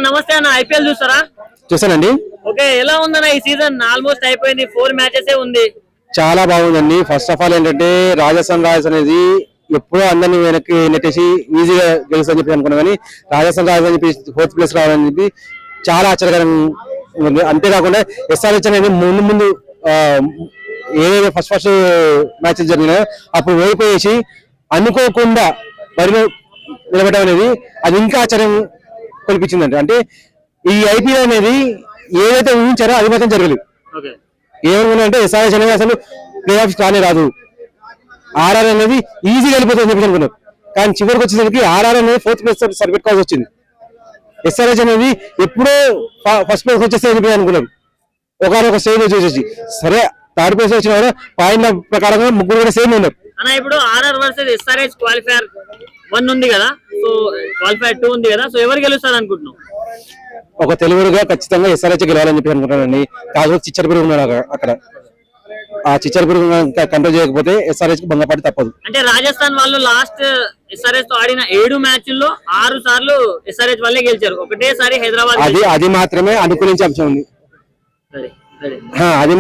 నమస్తే అన్న, ఐపీఎల్ చూస్తారా? చూసానండి. ఓకే, ఎలా ఉందన్న ఈ సీజన్? ఆల్మోస్ట్ అయిపోయింది, 4 మ్యాచెస్ ఉంది. చాలా బాగుందండి. ఫస్ట్ ఆఫ్ ఆల్ ఏంటంటే రాజస్థాన్ రాయల్స్ అనేది ఎప్పుడో అందరినీ వెనక్కి నెట్టేసి ఈజీగా గెలుస్తుందని చెప్పి అనుకున్నాం, కానీ రాజస్థాన్ రాయల్స్ అని చెప్పి 4th ప్లేస్ రావాలని చెప్పి చాలా ఆశ్చర్యకరంగా ఉంది. అంతేకాకుండా ఎస్ఆర్హెచ్ అనేది ముందు ఏదైతే ఫస్ట్ మ్యాచెస్ జరిగినాయో అప్పుడు ఓడిపోయేసి అనుకోకుండా బరిలో నిలబడడం అనేది అది ఇంకా ఆశ్చర్యం కల్పించిందండి. అంటే ఈ ఐపీఎల్ అనేది ఏదైతే ఊహించారో అది మాత్రం జరగలేదు. ఏమనుకున్నా అంటే ఎస్ఆర్హెచ్ అనేది అసలు ప్లే ఆఫ్స్ కానీ రాదు, ఆర్ఆర్ అనేది ఈజీగా వెళ్ళిపోతుంది చెప్పి అనుకున్నారు. కానీ చివరికి వచ్చేసరికి ఆర్ఆర్ అనేది 4th ప్లేస్ సరిపెట్టుకోవాల్సి వచ్చింది. ఎస్ఆర్హెచ్ అనేది ఎప్పుడో ఫస్ట్ ప్లేస్ వచ్చేస్తే చెప్పి అనుకున్నారు. ఒకనొక స్టేజ్ వచ్చేసి సరే 3rd ప్లేస్ వచ్చిన కూడా పాయింట్ల ప్రకారంగా ముగ్గురు కూడా సేమ్ ఉన్నారు. అన్న ఇప్పుడు ఆర్ఆర్ వర్సెస్ ఎస్ఆర్హెచ్ క్వాలిఫైర్ 1 ఉంది కదా, సో క్వాలిఫైర్ 2 ఉంది కదా, సో ఎవరు గెలుస్తారు అనుకుంటున్నాం? ఒక తెలుగుగా ఖచ్చితంగా ఎస్ఆర్హెచ్ గెలవాలని చెప్పి అనుకుంటానండి. కాకపోతే చిచ్చర పిరుగు ఉన్నాడు అక్కడ, ఆ చిచ్చర పిరుగు కంట్రోల్ చేయకపోతే ఎస్ఆర్హెచ్ భంగపడి తప్పదు. అంటే రాజస్థాన్ వాళ్ళు లాస్ట్ ఎస్ఆర్హెచ్ తో ఆడిన 7 మ్యాచ్ల్లో 6 సార్లు ఎస్ఆర్హెచ్ వాళ్ళే గెలిచారు, ఒకటేసారి హైదరాబాద్. అది మాత్రమే అనుకూలించే అంశం ఉంది. అది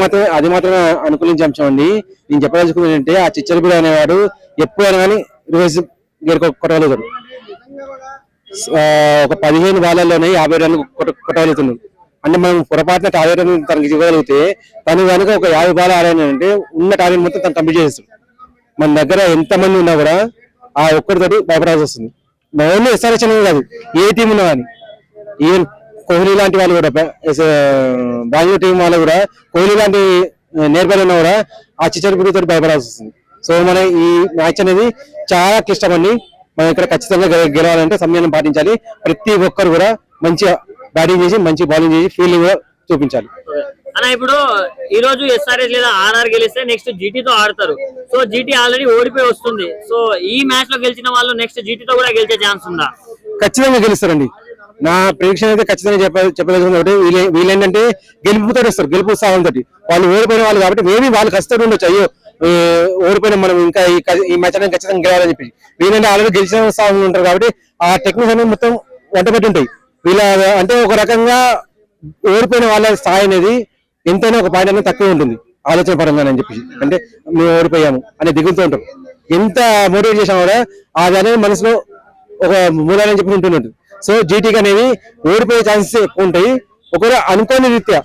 మాత్రమే అనుకూలించే అంశం అండి. నేను చెప్పదలుచుకుంది ఏంటంటే ఆ చిచ్చరపూడి అనేవాడు ఎప్పుడైనా కానీ రివర్స్ కొట్టగలుగుతాడు. ఒక 15 బాలల్లోనే 50 రన్లు కొట్టగలుగుతున్నాడు. అంటే మనం పొరపాటున 50 రన్లు తనకి ఇవ్వగలిగితే తను కనుక ఒక 50 బాల్ ఆడానంటే ఉన్న టార్గెట్ మొత్తం తను కంప్లీట్ చేస్తాడు. మన దగ్గర ఎంతమంది ఉన్నా కూడా ఆ ఒక్కడితోటి భయపడాల్సి వస్తుంది. ఓన్లీ ఎస్ఆర్హెచ్ అనేది కాదు, ఏ టీం ఉన్నా కానీ, ఈవెన్ కోహ్లీ లాంటి వాళ్ళు కూడా బెంగళూరు టీం వాళ్ళు కూడా కోహ్లీ లాంటి నేర్పడి ఉన్నా కూడా ఆ చిచ్చరపూడితో భయపడాల్సి వస్తుంది. సో మన ఈ మ్యాచ్ అనేది చాలా క్లిష్టమండి. మనం ఇక్కడ ఖచ్చితంగా గెలవాలంటే సమయాన్ని పాటించాలి. ప్రతి ఒక్కరు కూడా మంచిగా బ్యాటింగ్ చేసి మంచి బౌలింగ్ చేసి ఫీల్డింగ్ కూడా చూపించాలి. అన్న ఇప్పుడు ఈ రోజు ఎస్ఆర్హెచ్ లేదా ఆర్ఆర్ గెలిస్తే నెక్స్ట్ జీటీతో ఆడతారు. సో జీటీ ఆల్రెడీ ఓడిపోయి వస్తుంది. సో ఈ మ్యాచ్ లో గెలిచిన వాళ్ళు నెక్స్ట్ జీటీతో కూడా గెలిచే ఛాన్స్ ఉందా? ఖచ్చితంగా గెలుస్తారండి. నా ప్రిడిక్షన్ అయితే ఖచ్చితంగా చెప్పదలుచుకుంది ఒకటి, వీళ్ళేంటంటే గెలుపుతో వస్తారు, గెలుపు ఉత్సాహంతో. వాళ్ళు ఓడిపోయిన వాళ్ళు కాబట్టి మేబీ వాళ్ళు కష్టపడి ఉండొచ్చు, అయ్యో ఓడిపోయిన మనం ఇంకా ఈ మ్యాచ్ అనేది ఖచ్చితంగా గెలవాలని చెప్పి. వీళ్ళంటే ఆల్రెడీ గెలిచిన ఉత్సాహంగా ఉంటారు కాబట్టి ఆ టెక్నిక్స్ అనేది మొత్తం వంటపెట్టి ఉంటాయి. వీళ్ళ అంటే ఒక రకంగా ఓడిపోయిన వాళ్ళ స్థాయి అనేది ఎంతైనా ఒక పాయింట్ అనేది తక్కువ ఉంటుంది ఆలోచన పరంగా అని చెప్పి. అంటే మేము ఓడిపోయాము అనే దిగులుతూ ఉంటాం. ఎంత మోటివేట్ చేసినా కూడా అది అనేది మనసులో ఒక మూలాలని చెప్పి ఉంటున్నట్టు. సో జీటీకి అనేది ఓడిపోయే ఛాన్సెస్ ఎక్కువ ఉంటాయి. ఒకవేళ అనుకోని రీత్యా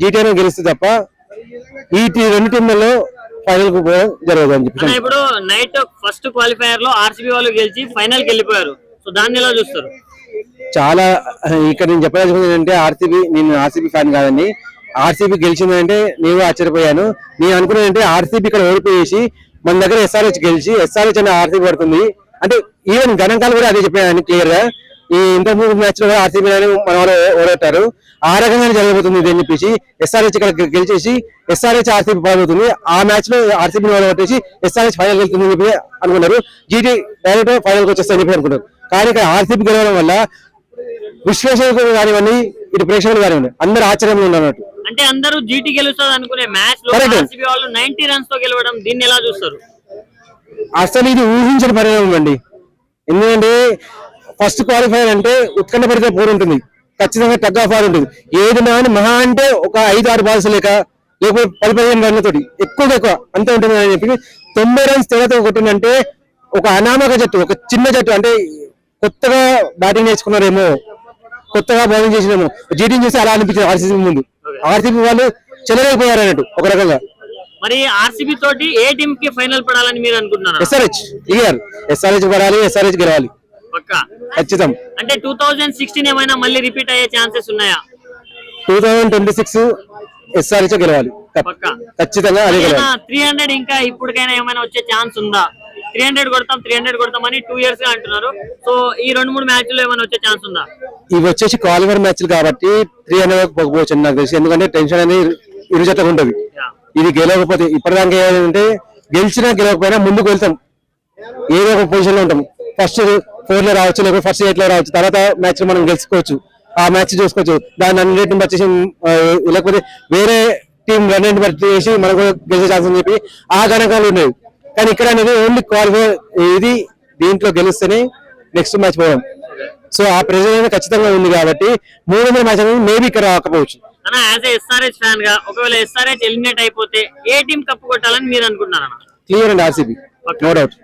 జీటీ అనేది గెలిస్తే తప్ప ఈ 2 టీంలలో ఫైనల్ కు పోవడం జరగదు అని చెప్పి. ఇప్పుడు నైట్ ఫస్ట్ క్వాలిఫైయర్ లో ఆర్సీబీ వాళ్ళు గెలిచి ఫైనల్ కి వెళ్ళిపోయారు. సో దాన్ని ఎలా చూస్తారు? చాలా ఇక్కడ నేను చెప్పాల్సింది ఏంటంటే నేను ఆర్సీబీ ఫ్యాన్ కాదండి. ఆర్సీబీ గెలిచిందంటే నేను ఆశ్చర్యపోయాను. నేను అనుకున్నానంటే ఆర్సీబీ ఇక్కడ ఓడిపోయేసి మన దగ్గర ఎస్ఆర్హెచ్ గెలిచి ఎస్ఆర్హెచ్ అనే ఆర్సీబీ పడుతుంది అంటే ఈవెన్ గణాంకాలు కూడా అదే చెప్పాను క్లియర్ గా. ఈ ఇంతకుముందు మ్యాచ్ లో ఆర్సీబీ మన వాళ్ళు ఓడగొట్టారు. ఆ రకంగా జరగబోతుంది ఇది అని చెప్పేసి ఎస్ఆర్హెచ్ ఇక్కడ గెలిచేసి ఎస్ఆర్హెచ్ ఆర్సీబీ పాల్గొతుంది. ఆ మ్యాచ్ లో ఆర్సీబీ ఓడగొట్టేసి ఎస్ఆర్హెచ్ ఫైనల్ వెళ్తుందని చెప్పి అనుకున్నారు. జీటీ డైరెక్ట్ ఫైనల్ కి వచ్చేస్తారని చెప్పి అనుకున్నారు. కానీ ఇక్కడ ఆర్సీబీ గెలవడం వల్ల విశ్లేషకులు కానివ్వండి, ఇటు ప్రేక్షకులు కానివ్వండి, అందరూ ఆశ్చర్యంగా ఉన్నట్టు. అంటే అందరూ జీటీ గెలుస్తుంది అనుకునే మ్యాచ్ లో ఆర్సీబీ వాళ్ళు 90 రన్స్ తో గెలవడం, దీన్ని ఎలా చూస్తారు? అసలు ఇది ఊహించిన పరిణామం అండి. ఎందుకంటే ఫస్ట్ క్వాలిఫైర్ అంటే ఉత్కంఠ పరిచే పోరు ఉంటుంది, ఖచ్చితంగా టగ్ ఆఫ్ వార్ ఉంటుంది. ఏది మహా అంటే ఒక 5-6 బాల్స్ లేకపోతే 10-15 రన్లతోటి ఎక్కువ అంతే ఉంటుంది అని చెప్పి 90 రన్స్ తేడాతో కొట్టిందంటే ఒక అనామక జట్టు, ఒక చిన్న జట్టు, అంటే కొత్తగా బ్యాటింగ్ నేర్చుకున్నారేమో, కొత్తగా బౌలింగ్ చేసినేమో. జీటీని చూసి అలా అనిపించింది ఆర్సీబీ ముందు. ఆర్సీబీ వాళ్ళు చెలరైపోయారు అన్నట్టు ఒక రకంగా. మరి ఆర్సీబీ తోటి ఏ టీం కి ఫైనల్ పడాలని మీరు అనుకుంటున్నారు? ఎస్ఆర్హెచ్ పడాలి, ఎస్ఆర్హెచ్ గెలవాలి పక్కా ఖచ్చితం. అంటే 2016 ఏమైనా మళ్ళీ రిపీట్ అయ్యే ఛాన్సెస్ ఉన్నాయా? 2026 ఎస్ఆర్హెచ్ గెలవాలి ఖచ్చితంగా. 300 ఇంకా ఇప్పటికైనా ఏమైనా వచ్చే ఛాన్స్ ఉందా? 300 కొడతాం అని 2 years గా అంటున్నారు. సో ఈ 2-3 మ్యాచ్లు ఏమైనా వచ్చే ఛాన్స్ ఉందా? ఇవి వచ్చేసి క్వాలిఫైర్ మ్యాచ్లు కాబట్టి 300 పోకపోవచ్చు నాకు తెలిసి. ఎందుకంటే టెన్షన్ అనేది ఇరు జట్లకు ఉంటుంది. ఇది గెలవకపోతే ఇప్పటిదాకా ఏదంటే గెలిచినా గెలవకపోయినా ముందుకు వెళ్తాం, ఏదో ఒక పొజిషన్ లో ఉంటాం. ఫస్ట్ 4 లో రావచ్చు, లేకపోతే ఫస్ట్ 8 లో రావచ్చు. తర్వాత మ్యాచ్ మనం గెలుచుకోవచ్చు, ఆ మ్యాచ్ చూసుకోవచ్చు. దాన్ని అన్నింటిని వచ్చేసి లేకపోతే వేరే టీం రన్ బట్టి చేసి మనకు గెలిచే ఛాన్స్ అని చెప్పి ఆ గణకాలు ఉన్నాయి. కానీ ఇక్కడ అనేది ఓన్లీ క్వాలిఫై, ఇది దీంట్లో గెలిస్తేనే నెక్స్ట్ మ్యాచ్ పోవడం. సో ఆ ప్రెజర్ అనేది ఖచ్చితంగా ఉంది కాబట్టి 300 మ్యాచ్ అనేది మేబీ ఇక్కడ రాకపోవచ్చు. అన్న యాజ్ ఏ ఎస్ఆర్హెచ్ ఫ్యాన్ గా ఒకవేళ ఎస్ఆర్హెచ్ ఎలిమినేట్ అయిపోతే ఏ టీం కప్పు కొట్టాలని మీరు అనుకుంటున్నారన్న? Clear and RCB, no doubt.